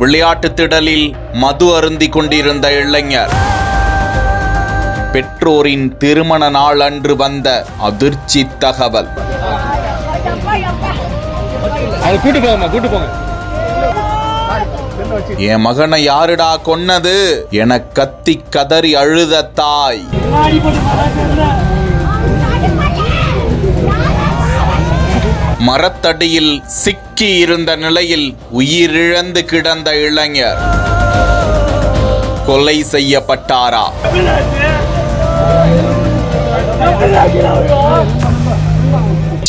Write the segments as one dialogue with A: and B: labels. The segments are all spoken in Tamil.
A: விளையாட்டு திடலில் மது அருந்திக் கொண்டிருந்த இளைஞர். பெற்றோரின் திருமண நாள் அன்று வந்த அதிர்ச்சி தகவல். என் மகனை யாருடா கொன்னது என கத்தி கதறி அழுத தாய். மரத்தடியில் சிக்கி இருந்த நிலையில் உயிரிழந்து கிடந்த இளைஞர் கொலை செய்யப்பட்டாரா?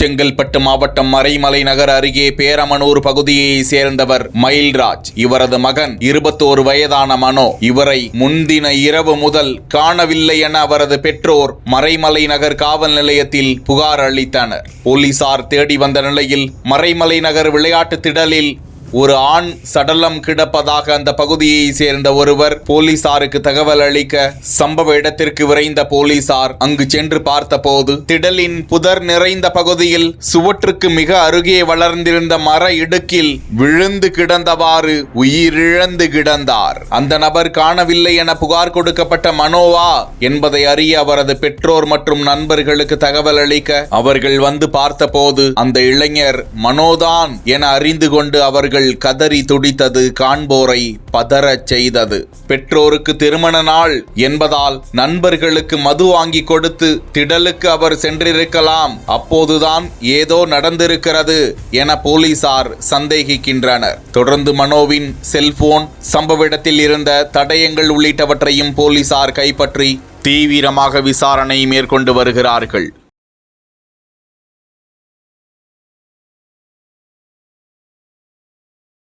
A: செங்கல்பட்டு மாவட்டம் மறைமலை நகர் அருகே பேரமனூர் பகுதியை சேர்ந்தவர் மயில்ராஜ். இவரது மகன் 21 வயதான மனோ. இவரை முன்தின இரவு முதல் காணவில்லை என அவரது பெற்றோர் மறைமலை நகர் காவல் நிலையத்தில் புகார் அளித்தனர். போலீசார் தேடி வந்த நிலையில் மறைமலை நகர் விளையாட்டு திடலில் ஒரு ஆண் சடலம் கிடப்பதாக அந்த பகுதியை சேர்ந்த ஒருவர் போலீசாருக்கு தகவல் அளிக்க சம்பவ இடத்திற்கு விரைந்த போலீசார் அங்கு சென்று பார்த்தபோது திடலின் புதர் நிறைந்த பகுதியில் சுவற்றுக்கு மிக அருகே வளர்ந்திருந்த மர இடுக்கில் விழுந்து கிடந்தவாறு உயிரிழந்து கிடந்தார். அந்த நபர் காணவில்லை என புகார் கொடுக்கப்பட்ட மனோவா என்பதை அறிய அவரது பெற்றோர் மற்றும் நண்பர்களுக்கு தகவல் அளிக்க அவர்கள் வந்து பார்த்தபோது அந்த இளைஞர் மனோதான் என அறிந்து கொண்டு அவர்கள் கதறி துடித்தது காண்போரை பதறச் செய்தது. பெற்றோருக்கு திருமண நாள் என்பதால் நண்பர்களுக்கு மது வாங்கி கொடுத்து திடலுக்கு அவர் சென்றிருக்கலாம். அப்போதுதான் ஏதோ நடந்திருக்கிறது என போலீசார் சந்தேகிக்கின்றனர். தொடர்ந்து மனோவின் செல்போன், சம்பவ இடத்தில் இருந்த தடயங்கள் உள்ளிட்டவற்றையும் போலீசார் கைப்பற்றி தீவிரமாக விசாரணை மேற்கொண்டு வருகிறார்கள்.